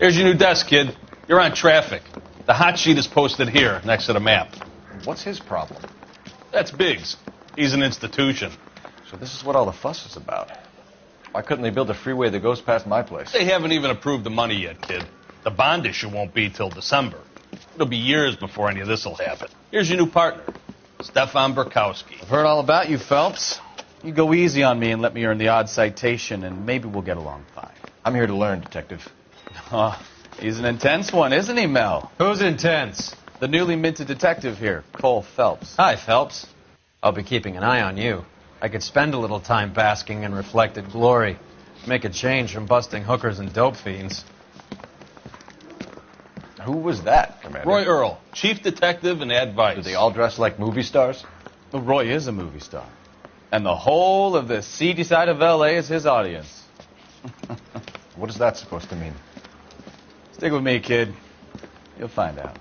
Here's your new desk, kid. You're on traffic. The hot sheet is posted here, next to the map. What's his problem? That's Biggs. He's an institution. So this is what all the fuss is about. Why couldn't they build a freeway that goes past my place? They haven't even approved the money yet, kid. The bond issue won't be till December. It'll be years before any of this will happen. Here's your new partner, Stefan Burkowski. I've heard all about you, Phelps. You go easy on me and let me earn the odd citation, and maybe we'll get along fine. I'm here to learn, Detective. Oh, he's an intense one, isn't he, Mel? Who's intense? The newly minted detective here, Cole Phelps. Hi, Phelps. I'll be keeping an eye on you. I could spend a little time basking in reflected glory. Make a change from busting hookers and dope fiends. Who was that, Commander? Roy Earl, chief detective and advice. Do they all dress like movie stars? Well, Roy is a movie star. And the whole of the seedy side of L.A. is his audience. What is that supposed to mean? Stick with me, kid. You'll find out.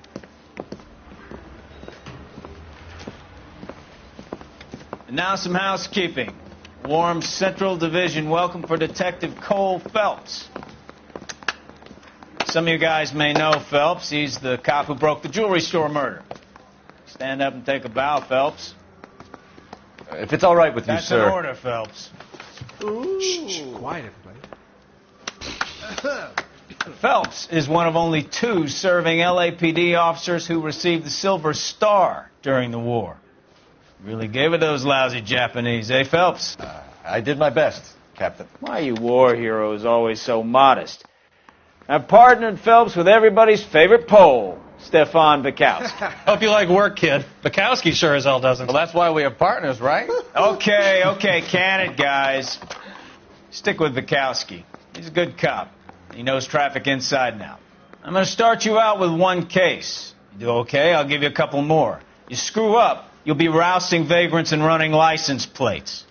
And now some housekeeping. Warm Central Division welcome for Detective Cole Phelps. Some of you guys may know Phelps. He's the cop who broke the jewelry store murder. Stand up and take a bow, Phelps. If it's all right with you, That's sir. an order, Phelps. Shh, quiet, everybody. Phelps is one of only 2 serving LAPD officers who received the Silver Star during the war. Really gave it those lousy Japanese, eh, Phelps? I did my best, Captain. Why you war heroes always so modest? I've partnered Phelps with everybody's favorite Pole, Stefan Burkowski. Hope you like work, kid. Bukowski sure as hell doesn't. Well, that's why we have partners, right? Okay, can it, guys. Stick with Bukowski. He's a good cop. He knows traffic inside and out. I'm going to start you out with 1 case. You do okay, I'll give you a couple more. You screw up, you'll be rousting vagrants and running license plates.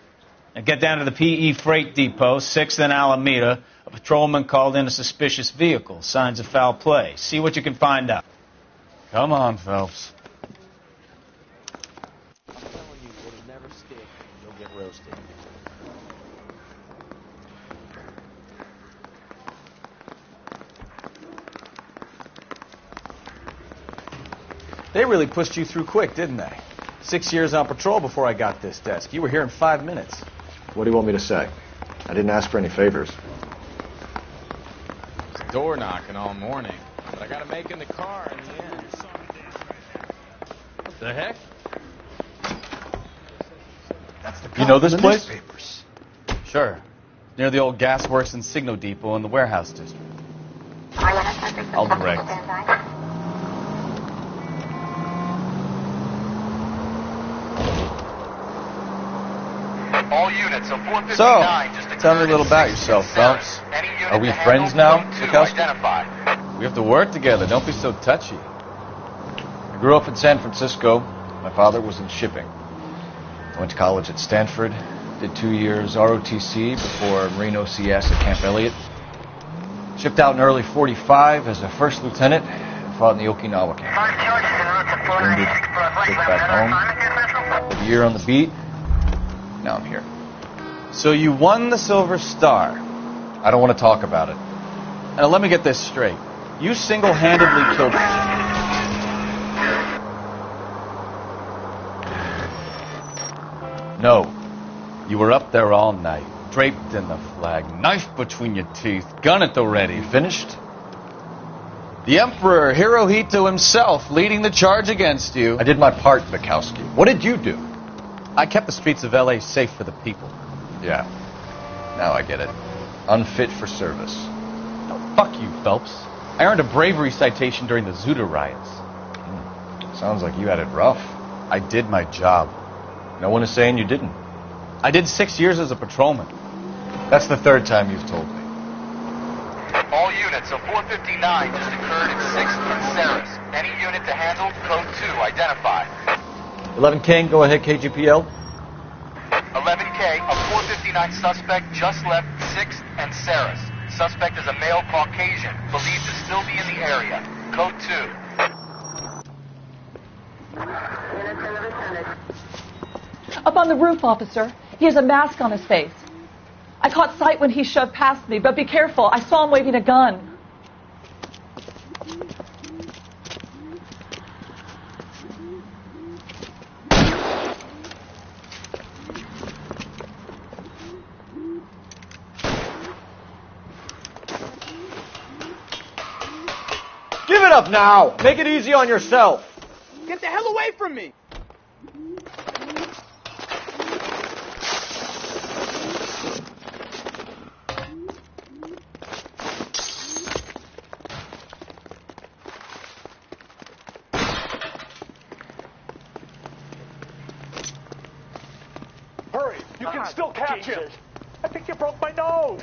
Now get down to the PE Freight Depot, 6th and Alameda. A patrolman called in a suspicious vehicle. Signs of foul play. See what you can find out. Come on, Phelps. I'm telling you, it'll never stick. You'll get roasted. They really pushed you through quick, didn't they? 6 years on patrol before I got this desk. You were here in 5 minutes. What do you want me to say? I didn't ask for any favors. Door knocking all morning. But I gotta make in the car in the end. What the heck? You know this place? Sure. Near the old gas works and signal depot in the warehouse district. I'll direct. All units of 459 So, tell me a little about yourself, Phelps. Are we friends now, Burkowski? We have to work together. Don't be so touchy. I grew up in San Francisco. My father was in shipping. I went to college at Stanford. Did 2 years ROTC before Marine OCS at Camp Elliott. Shipped out in early 45 as a first lieutenant and fought in the Okinawa camp. Wounded, took back home. A year on the beat. Now I'm here. So you won the Silver Star. I don't want to talk about it. Now let me get this straight. You single-handedly killed... No. You were up there all night, draped in the flag, knife between your teeth, gun at the ready. You finished? The Emperor Hirohito himself leading the charge against you. I did my part, Bukowski. What did you do? I kept the streets of L.A. safe for the people. Yeah. Now I get it. Unfit for service. No, fuck you, Phelps. I earned a bravery citation during the Zuda riots. Sounds like you had it rough. I did my job. No one is saying you didn't. I did 6 years as a patrolman. That's the 3rd time you've told me. All units of 459 just occurred in 6th and Saris. Any unit to handle, code 2, identify. 11K, go ahead, KGPL. 11K, a 459 suspect just left 6th and Saris. Suspect is a male Caucasian, believed to still be in the area. Code 2. Up on the roof, officer. He has a mask on his face. I caught sight when he shoved past me, but be careful. I saw him waving a gun. up now. Make it easy on yourself. Get the hell away from me! Hurry! You can still catch him! I think you broke my nose!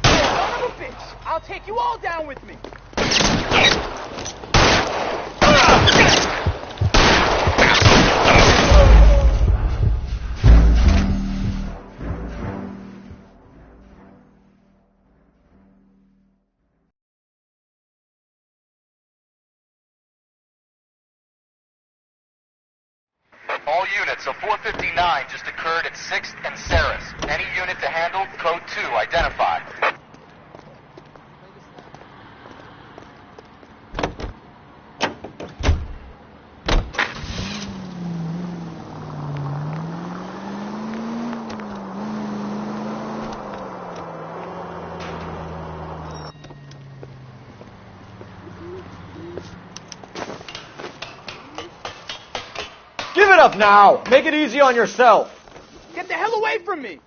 Son of a bitch! I'll take you all down with me! All units, a 459 just occurred at 6th and Saris. Any unit to handle, code 2, identify. Give it up now. Make it easy on yourself. Get the hell away from me!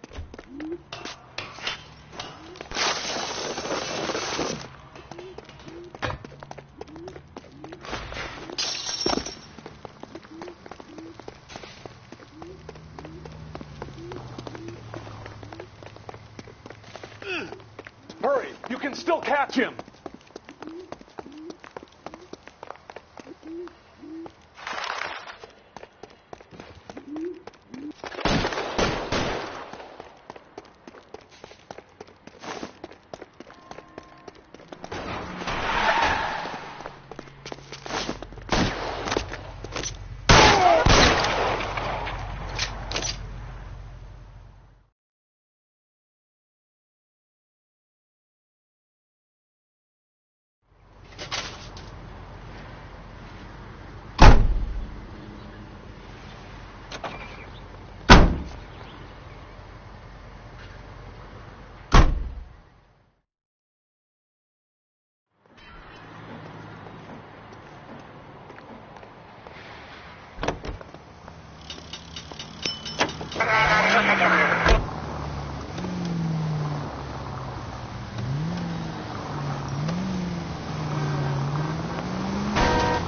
Hurry! You can still catch him!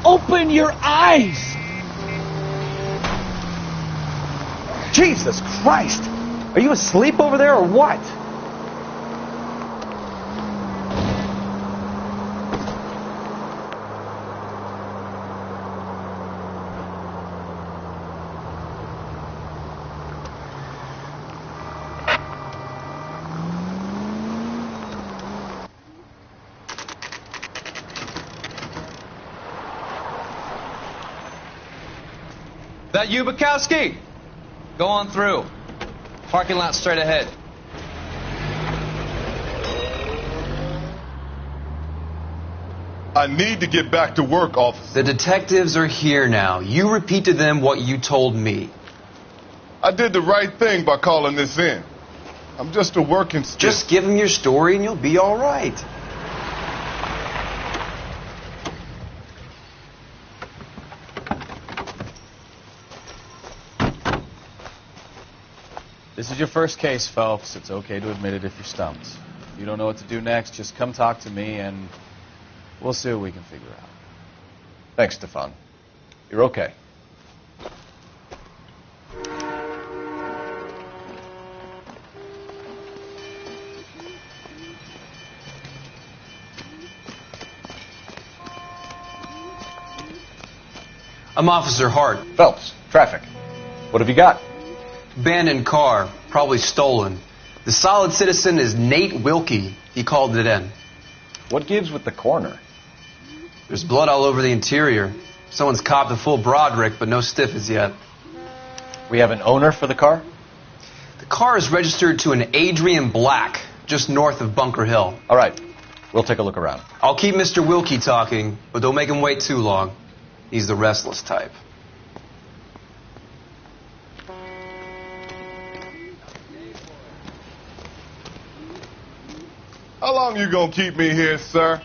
Open your eyes! Jesus Christ! Are you asleep over there or what? That you, Bukowski? Go on through. Parking lot straight ahead. I need to get back to work, officer. The detectives are here now. You repeat to them what you told me. I did the right thing by calling this in. I'm just a working stiff. Just give them your story and you'll be all right. This is your first case, Phelps. It's okay to admit it if you're stumped. If you don't know what to do next, just come talk to me and we'll see what we can figure out. Thanks, Stefan. You're okay. I'm Officer Hart. Phelps, traffic. What have you got? Abandoned car, probably stolen. The solid citizen is Nate Wilkie. He called it in. What gives with the corner? There's blood all over the interior. Someone's copped a full Broderick, but no stiff as yet. We have an owner for the car? The car is registered to an Adrian Black, just north of Bunker Hill. All right. We'll take a look around. I'll keep Mr. Wilkie talking, but don't make him wait too long. He's the restless type. How long you gonna keep me here, sir?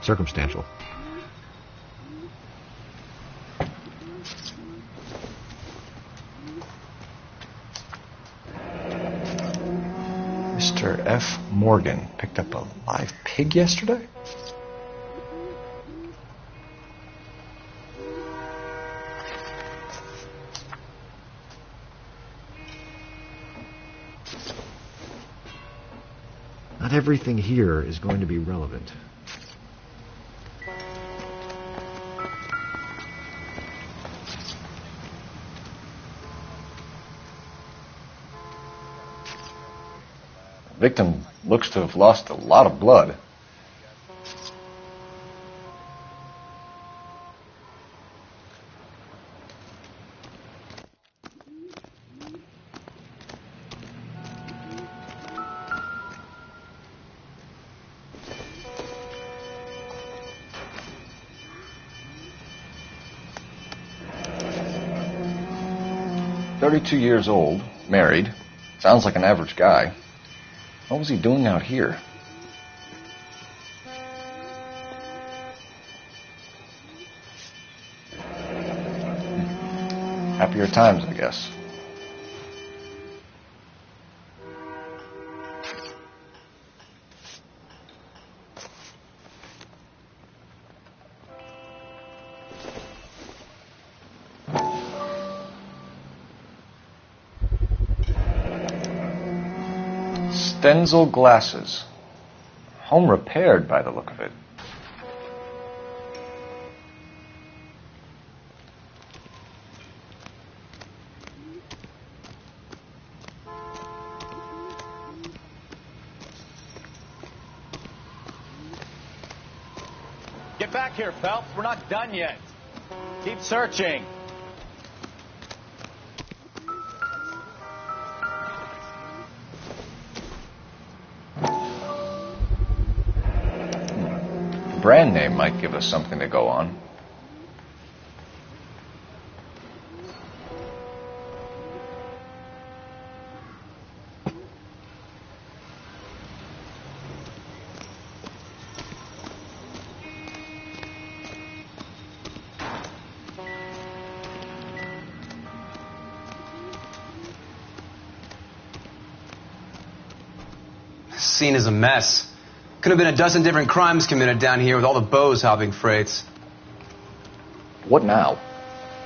Circumstantial. Mr. F. Morgan picked up a live pig yesterday? Not everything here is going to be relevant. The victim looks to have lost a lot of blood. "32 years old, married. Sounds like an average guy. What was he doing out here?" Happier times, I guess. Stenzel glasses. Home repaired by the look of it. Get back here, Phelps. We're not done yet. Keep searching. Brand name might give us something to go on. This scene is a mess. Could have been a dozen different crimes committed down here with all the bows hopping freights. What now?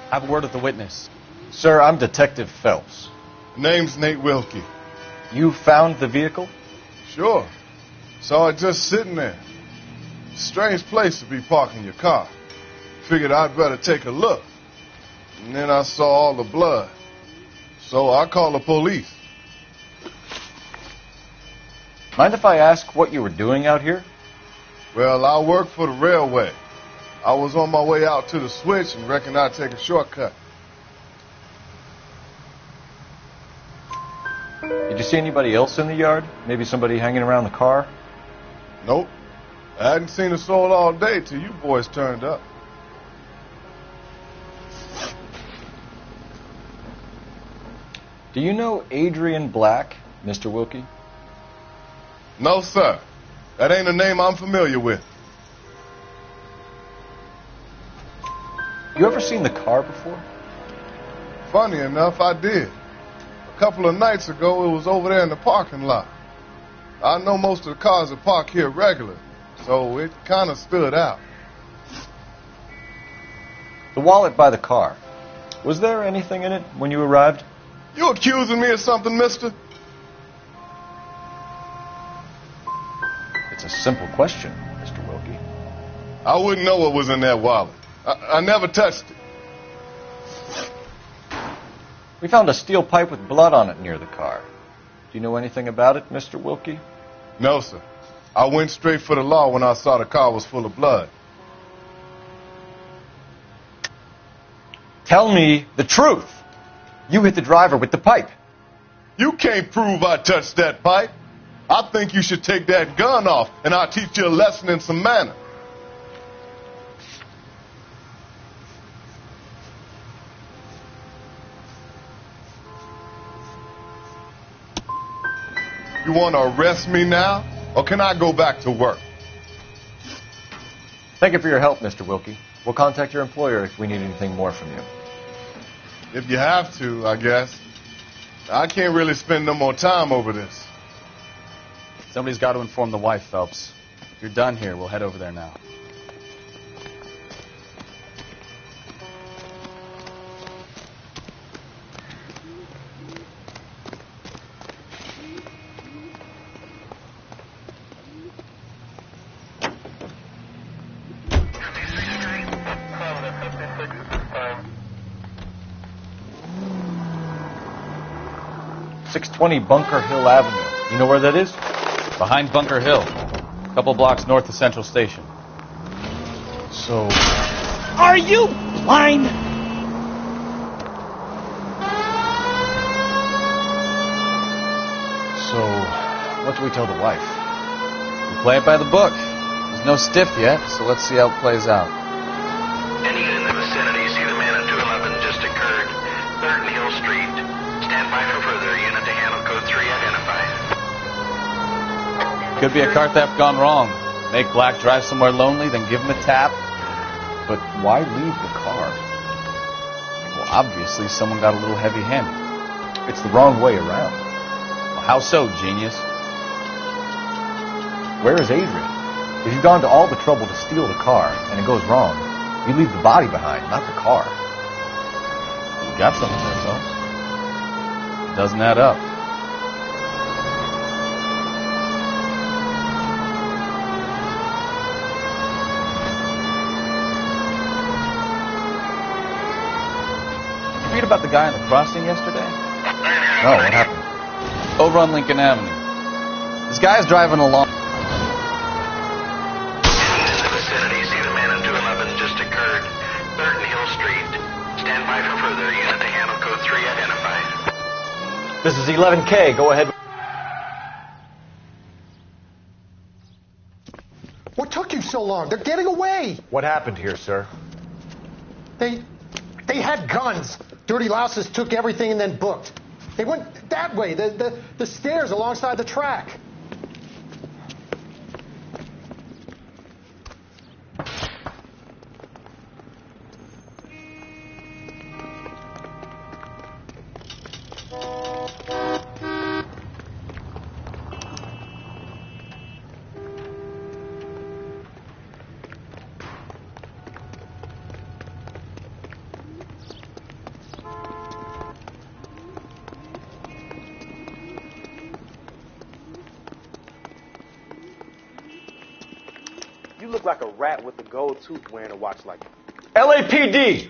Have a word with the witness. Sir, I'm Detective Phelps. Name's Nate Wilkie. You found the vehicle? Sure. Saw it just sitting there. Strange place to be parking your car. Figured I'd better take a look. And then I saw all the blood. So I called the police. Mind if I ask what you were doing out here? Well, I work for the railway. I was on my way out to the switch and reckoned I'd take a shortcut. Did you see anybody else in the yard? Maybe somebody hanging around the car? Nope. I hadn't seen a soul all day till you boys turned up. Do you know Adrian Black, Mr. Wilkie? No, sir. That ain't a name I'm familiar with. You ever seen the car before? Funny enough, I did. A couple of nights ago, it was over there in the parking lot. I know most of the cars are parked here regular, so it kind of stood out. The wallet by the car. Was there anything in it when you arrived? You accusing me of something, mister? It's a simple question, Mr. Wilkie. I wouldn't know what was in that wallet. I never touched it. We found a steel pipe with blood on it near the car. Do you know anything about it, Mr. Wilkie? No, sir. I went straight for the law when I saw the car was full of blood. Tell me the truth. You hit the driver with the pipe. You can't prove I touched that pipe. I think you should take that gun off, and I'll teach you a lesson in some manner. You want to arrest me now, or can I go back to work? Thank you for your help, Mr. Wilkie. We'll contact your employer if we need anything more from you. If you have to, I guess. I can't really spend no more time over this. Somebody's got to inform the wife, Phelps. If you're done here, we'll head over there now. .620 Bunker Hill Avenue. You know where that is? Behind Bunker Hill. A couple blocks north of Central Station. So... Are you blind? So, what do we tell the wife? We play it by the book. There's no stiff yet, so let's see how it plays out. Any unit in the vicinity, see the man at 211 just occurred. 3rd and Hill Street. Stand by for further. Unit to handle code 3 identified. Could be a car theft gone wrong. Make Black drive somewhere lonely, then give him a tap. But why leave the car? Well, obviously someone got a little heavy-handed. It's the wrong way around. Well, how so, genius? Where is Adrian? If you've gone to all the trouble to steal the car, and it goes wrong, you leave the body behind, not the car. We got something for ourselves. It doesn't add up. Did you read about the guy on the crossing yesterday? No, what happened? Over on Lincoln Avenue. This guy's driving along. In the vicinity, see the man at 211 just occurred. 3rd and Hill Street. Stand by for further. Unit to handle code 3 identified. This is 11K. Go ahead. What took you so long? They're getting away. What happened here, sir? They had guns. Dirty louses took everything and then booked. They went that way, the stairs alongside the track. You look like a rat with a gold tooth wearing a watch like that. LAPD!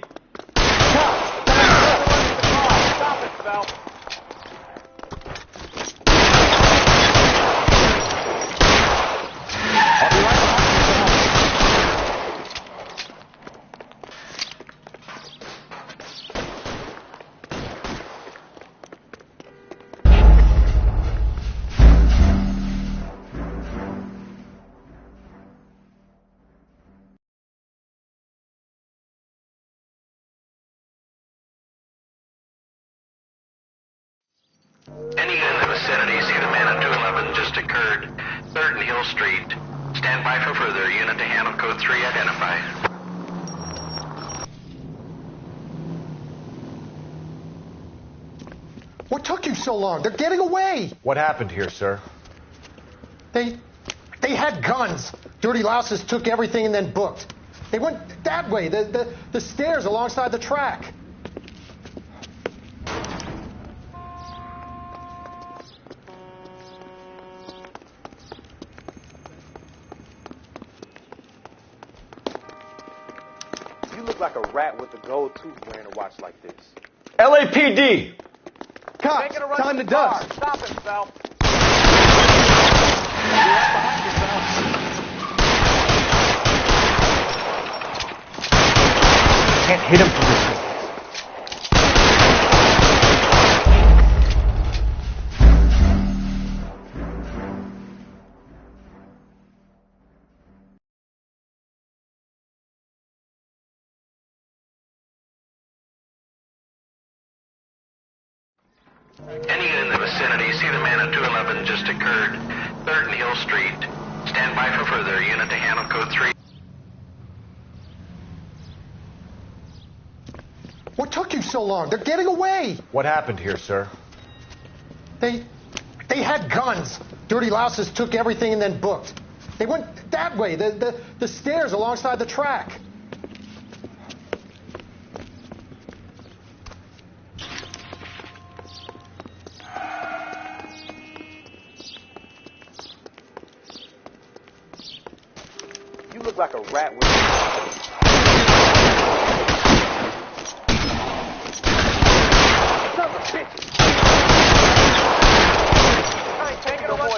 Stop it, Phelps. Any unit in the vicinity, see the man at 211 just occurred. 3rd and Hill Street. Stand by for further. Unit to handle code 3 identified. What took you so long? They're getting away. What happened here, sir? They had guns. Dirty louses took everything and then booked. They went that way, the stairs alongside the track. You look like a rat with a gold tooth wearing a watch like this. LAPD! Cops, time to dust. Stop it, Phelps. Can't hit him from this distance. Any in the vicinity, see the man at 211 just occurred. 3rd and Hill Street. Stand by for further. Unit to handle code 3. What took you so long? They're getting away. What happened here, sir? They had guns. Dirty louses took everything and then booked. They went that way, the stairs alongside the track. You look like a rat with son of a bitch. I ain't taking no more.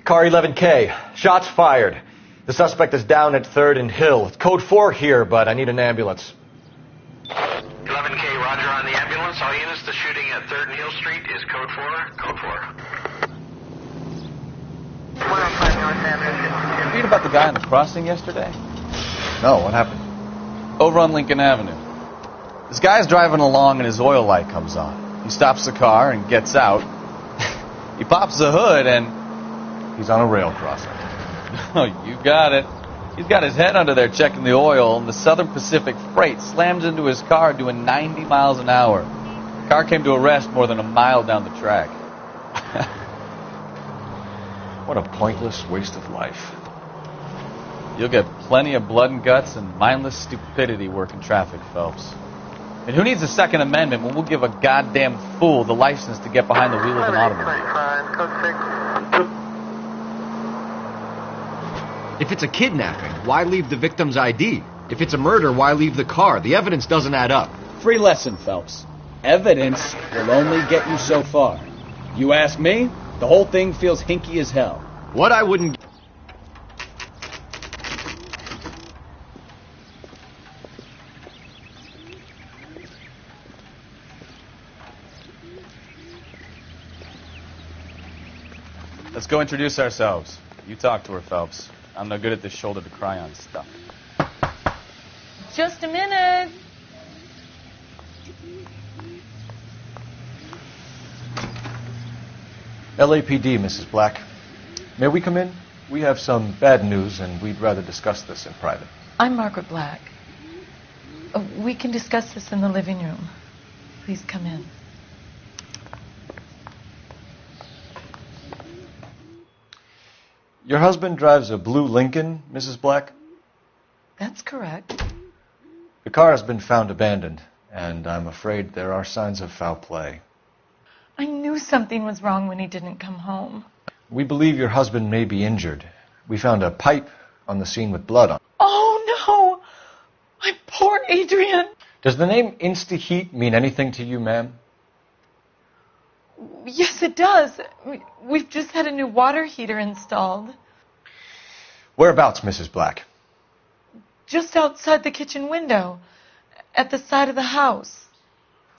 Car 11K. Shots fired. The suspect is down at 3rd and Hill. It's code 4 here, but I need an ambulance. 11K, roger on the ambulance. All units, the shooting at 3rd and Hill Street is code 4. Code 4. 105 North Avenue. You read about the guy on the crossing yesterday? No, what happened? Over on Lincoln Avenue. This guy's driving along and his oil light comes on. He stops the car and gets out. He pops the hood and... He's on a rail crossing. Oh, you got it. He's got his head under there checking the oil, and the Southern Pacific Freight slams into his car doing 90 miles an hour. The car came to a rest more than a mile down the track. What a pointless waste of life. You'll get plenty of blood and guts and mindless stupidity working traffic, Phelps. And who needs a Second Amendment when we'll give a goddamn fool the license to get behind the wheel of an automobile? Code 6. If it's a kidnapping, why leave the victim's ID? If it's a murder, why leave the car? The evidence doesn't add up. Free lesson, Phelps. Evidence will only get you so far. You ask me, the whole thing feels hinky as hell. What I wouldn't... Let's go introduce ourselves. You talk to her, Phelps. I'm no good at this shoulder to cry on stuff. Just a minute. LAPD, Mrs. Black. May we come in? We have some bad news, and we'd rather discuss this in private. I'm Margaret Black. We can discuss this in the living room. Please come in. Your husband drives a blue Lincoln, Mrs. Black? That's correct. The car has been found abandoned, and I'm afraid there are signs of foul play. I knew something was wrong when he didn't come home. We believe your husband may be injured. We found a pipe on the scene with blood on it. Oh, no! My poor Adrian! Does the name Insta-Heat mean anything to you, ma'am? Yes, it does. We've just had a new water heater installed. Whereabouts, Mrs. Black? Just outside the kitchen window, at the side of the house.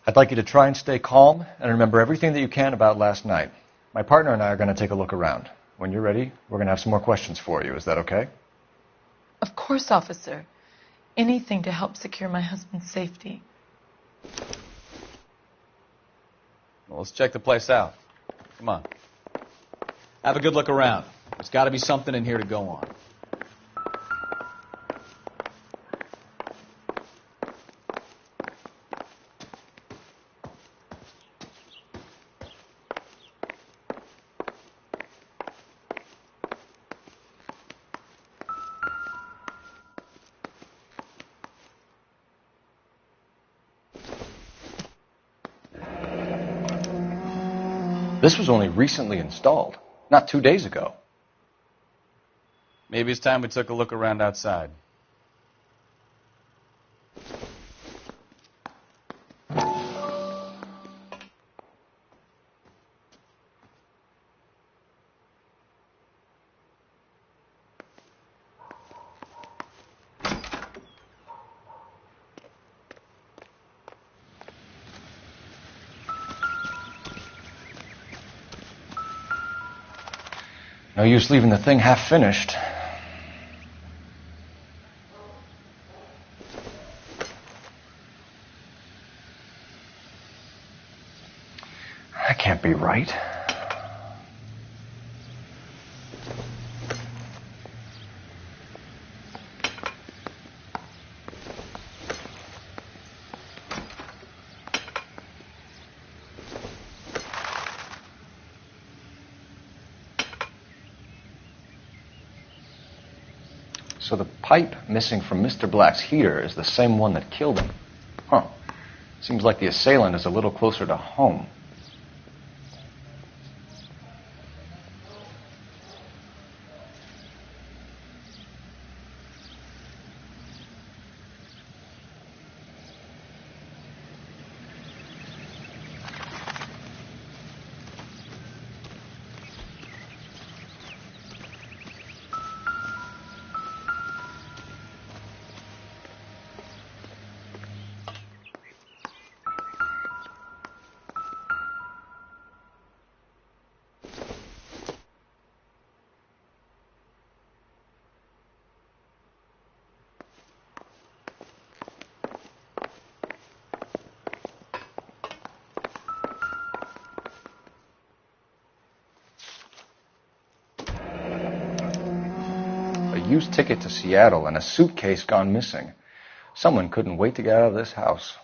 I'd like you to try and stay calm and remember everything that you can about last night. My partner and I are going to take a look around. When you're ready, we're going to have some more questions for you. Is that okay? Of course, officer. Anything to help secure my husband's safety. Well, let's check the place out. Come on. Have a good look around. There's got to be something in here to go on. This was only recently installed, not 2 days ago. Maybe it's time we took a look around outside. No use leaving the thing half finished. That can't be right. So the pipe missing from Mr. Black's heater is the same one that killed him. Huh. Seems like the assailant is a little closer to home. Used ticket to Seattle and a suitcase gone missing. Someone couldn't wait to get out of this house.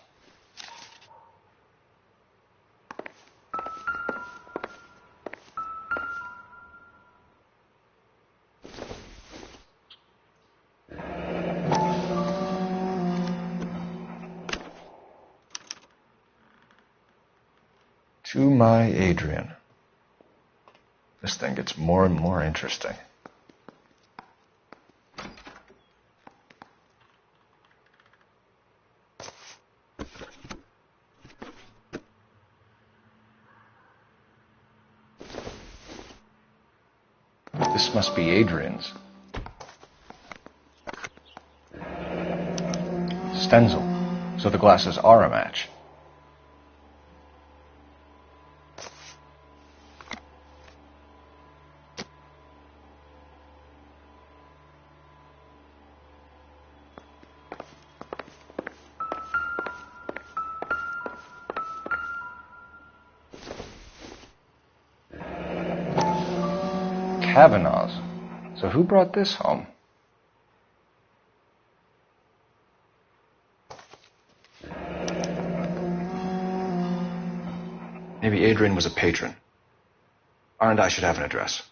To my Adrian. This thing gets more and more interesting. This must be Adrian's. Stenzel. So the glasses are a match. Kavanaugh's. So who brought this home? Maybe Adrian was a patron. R&I should have an address.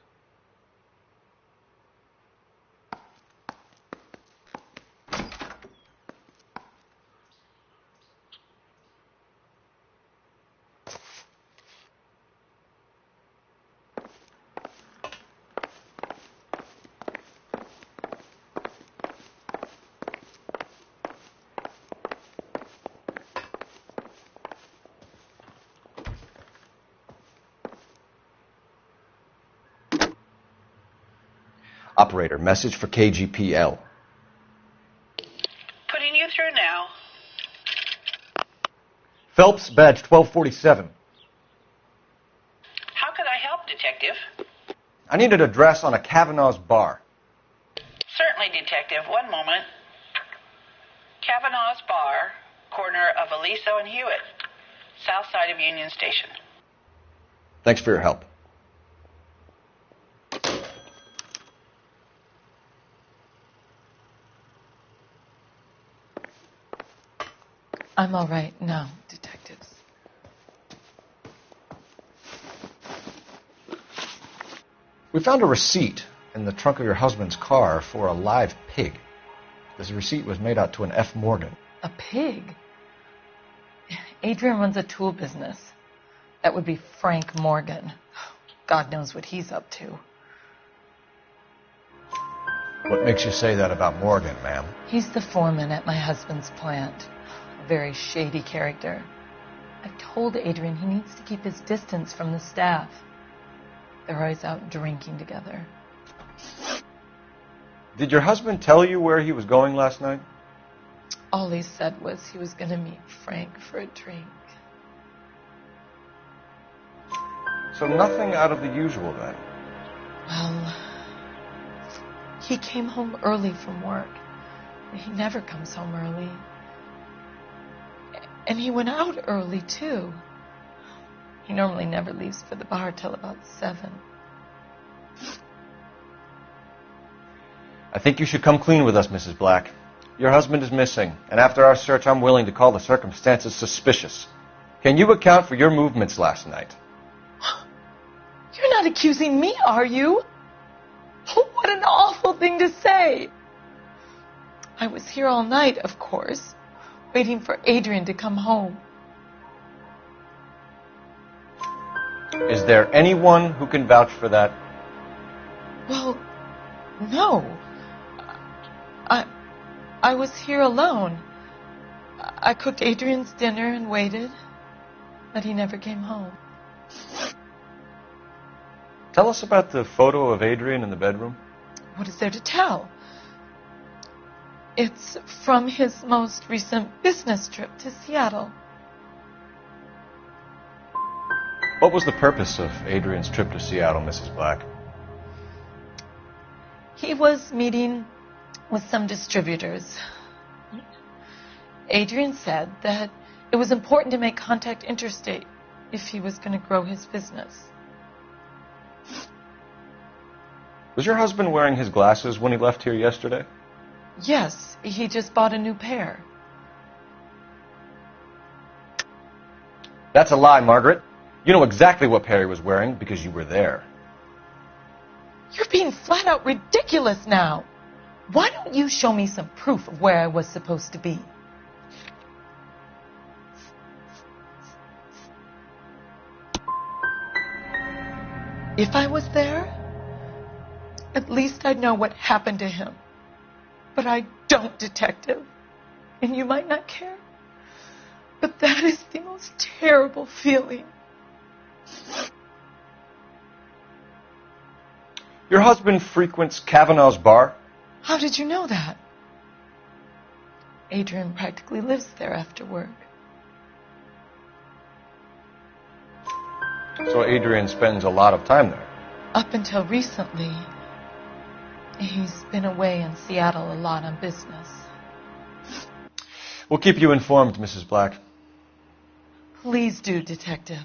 Operator, message for KGPL. Putting you through now. Phelps, badge 1247. How could I help, Detective? I need an address on a Kavanaugh's bar. Certainly, Detective. One moment. Kavanaugh's Bar, corner of Aliso and Hewitt, south side of Union Station. Thanks for your help. I'm all right now, detectives. We found a receipt in the trunk of your husband's car for a live pig. This receipt was made out to an F. Morgan. A pig? Adrian runs a tool business. That would be Frank Morgan. God knows what he's up to. What makes you say that about Morgan, ma'am? He's the foreman at my husband's plant. A very shady character. I've told Adrian he needs to keep his distance from the staff. They're always out drinking together. Did your husband tell you where he was going last night? All he said was he was going to meet Frank for a drink. So nothing out of the usual then. Well, he came home early from work. He never comes home early. And he went out early, too. He normally never leaves for the bar till about 7. I think you should come clean with us, Mrs. Black. Your husband is missing, and after our search, I'm willing to call the circumstances suspicious. Can you account for your movements last night? You're not accusing me, are you? Oh, what an awful thing to say. I was here all night, of course, waiting for Adrian to come home. Is there anyone who can vouch for that? Well, no. I was here alone. I cooked Adrian's dinner and waited, but he never came home. Tell us about the photo of Adrian in the bedroom. What is there to tell? It's from his most recent business trip to Seattle. What was the purpose of Adrian's trip to Seattle, Mrs. Black? He was meeting with some distributors. Adrian said that it was important to make contact interstate if he was going to grow his business. Was your husband wearing his glasses when he left here yesterday? Yes, he just bought a new pair. That's a lie, Margaret. You know exactly what pair he was wearing because you were there. You're being flat out ridiculous now. Why don't you show me some proof of where I was supposed to be? If I was there, at least I'd know what happened to him. But I don't, Detective. And you might not care. But that is the most terrible feeling. Your husband frequents Kavanaugh's bar? How did you know that? Adrian practically lives there after work. So Adrian spends a lot of time there? Up until recently, he's been away in Seattle a lot on business. We'll keep you informed, Mrs. Black. Please do, Detective.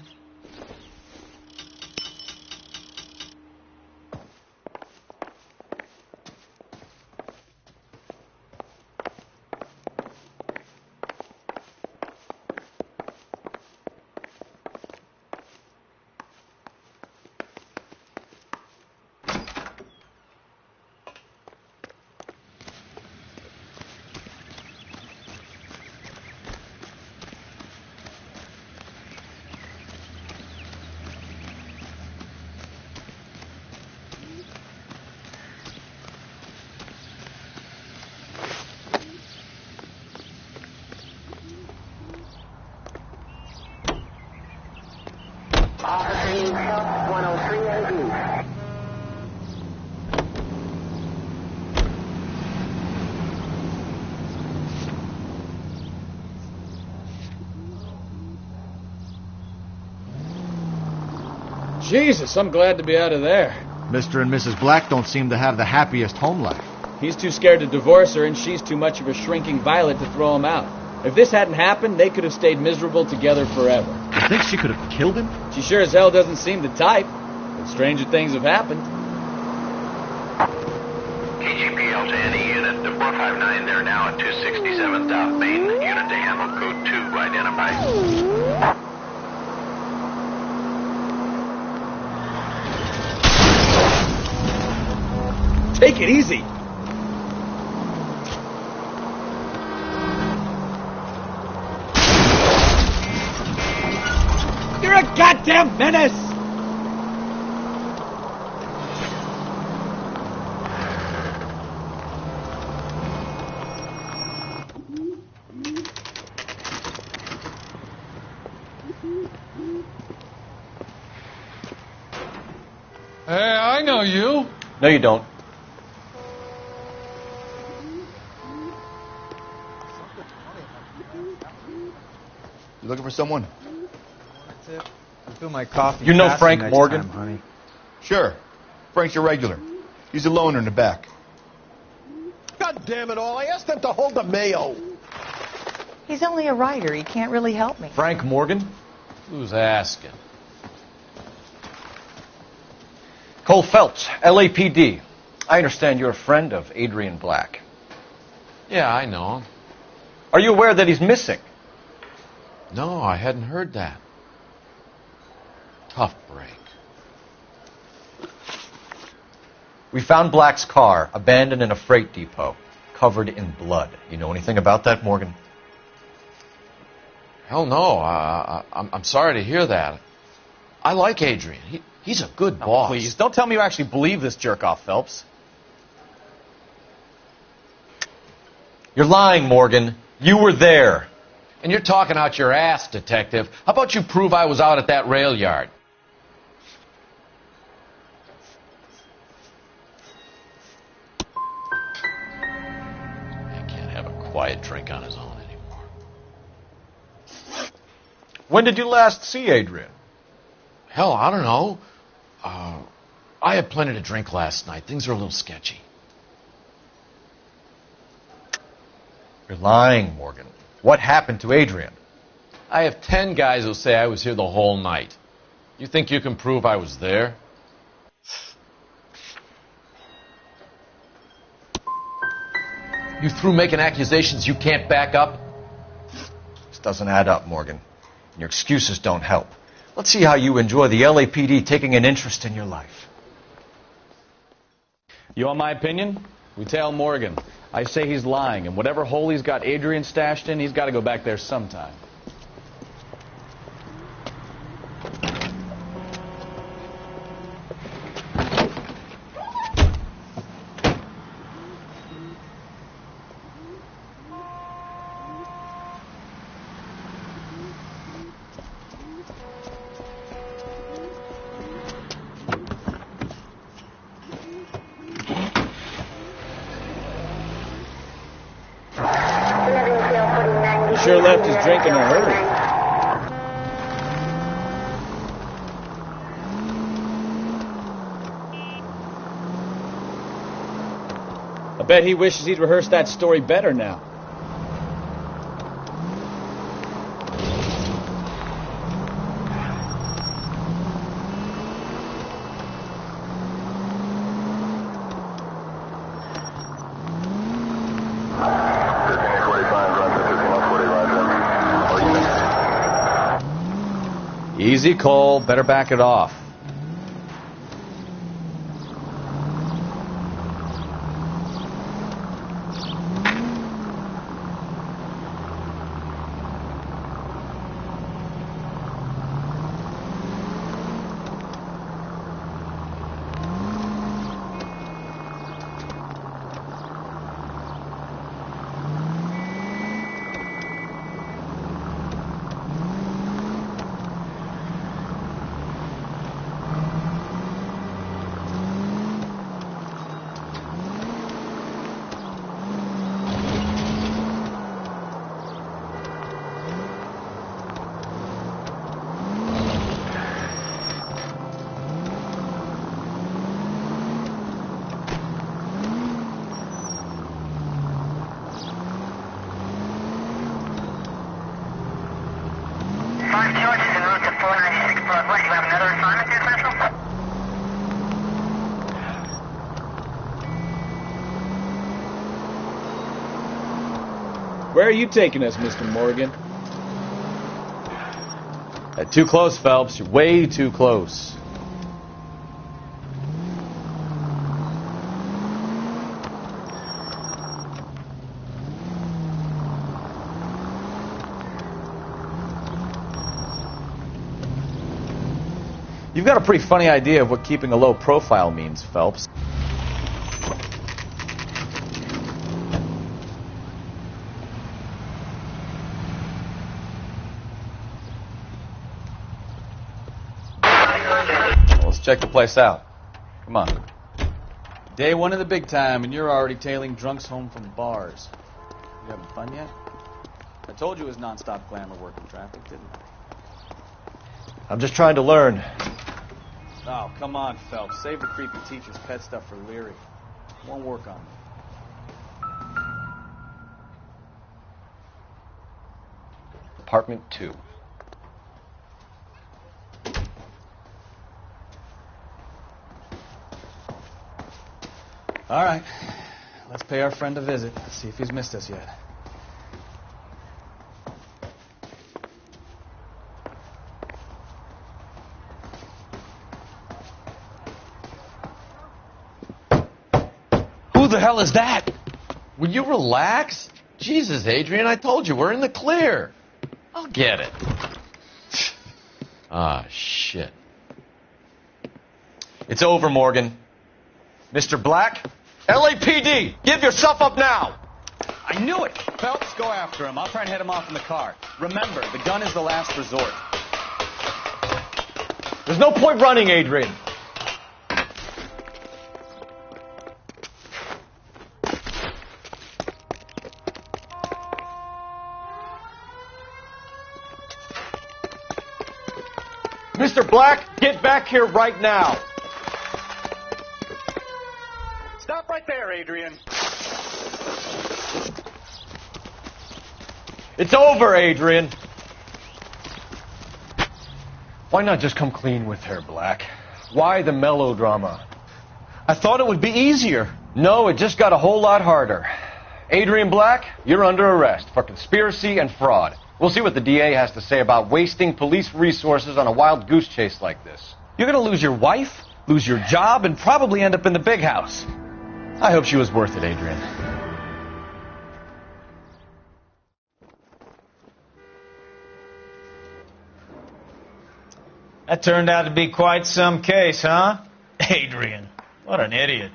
Jesus, I'm glad to be out of there. Mr. and Mrs. Black don't seem to have the happiest home life. He's too scared to divorce her, and she's too much of a shrinking violet to throw him out. If this hadn't happened, they could have stayed miserable together forever. You think she could have killed him? She sure as hell doesn't seem the type. But stranger things have happened. KGPL to any unit. The 459, they're now at 267 South Main. Unit to handle code 2 identified. Take it easy. You're a goddamn menace! Hey, I know you. No, you don't. You looking for someone? Fill my coffee. You know faster Frank next Morgan? time, honey. Sure. Frank's a regular. He's a loner in the back. God damn it all, I asked them to hold the mail. He's only a writer. He can't really help me. Frank Morgan? Who's asking? Cole Phelps, LAPD. I understand you're a friend of Adrian Black. Yeah, I know him. Are you aware that he's missing? No, I hadn't heard that. Tough break. We found Black's car abandoned in a freight depot, covered in blood. You know anything about that, Morgan? Hell no. I'm sorry to hear that. I like Adrian. He's a good boss. Please, don't tell me you actually believe this jerk-off, Phelps. You're lying, Morgan. You were there. And you're talking out your ass, detective. How about you prove I was out at that rail yard? He can't have a quiet drink on his own anymore. When did you last see Adrian? Hell, I don't know. I had plenty to drink last night. Things are a little sketchy. You're lying, Morgan. What happened to Adrian? I have 10 guys who'll say I was here the whole night. You think you can prove I was there? You through making accusations you can't back up? This doesn't add up, Morgan. And your excuses don't help. Let's see how you enjoy the LAPD taking an interest in your life. You want my opinion? We tell Morgan. I say he's lying, and whatever hole he's got Adrian stashed in, he's got to go back there sometime. Sure left his drink in a hurry. I bet he wishes he'd rehearsed that story better now. Easy, Cole. Better back it off. Where are you taking us, Mr. Morgan? Too close, Phelps. You're way too close. You've got a pretty funny idea of what keeping a low profile means, Phelps. Check the place out. Come on. Day one of the big time, and you're already tailing drunks home from bars. You having fun yet? I told you it was non-stop glamour work in traffic, didn't I? I'm just trying to learn. Oh, come on, Phelps. Save the creepy teacher's pet stuff for Leary. Won't work on me. Apartment 2. All right. Let's pay our friend a visit. See if he's missed us yet. Who the hell is that? Will you relax? Jesus, Adrian, I told you, we're in the clear. I'll get it. Ah, shit. It's over, Morgan. Mr. Black, LAPD, give yourself up now! I knew it! Phelps, go after him. I'll try and head him off in the car. Remember, the gun is the last resort. There's no point running, Adrian. Mr. Black, get back here right now. Stop right there, Adrian. It's over, Adrian. Why not just come clean with her, Black? Why the melodrama? I thought it would be easier. No, it just got a whole lot harder. Adrian Black, you're under arrest for conspiracy and fraud. We'll see what the DA has to say about wasting police resources on a wild goose chase like this. You're going to lose your wife, lose your job, and probably end up in the big house. I hope she was worth it, Adrian. That turned out to be quite some case, huh? Adrian, what an idiot.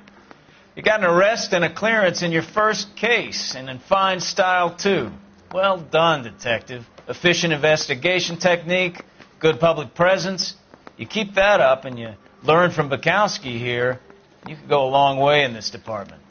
You got an arrest and a clearance in your first case, and in fine style, too. Well done, detective. Efficient investigation technique, good public presence. You keep that up and you learn from Bukowski here, you could go a long way in this department.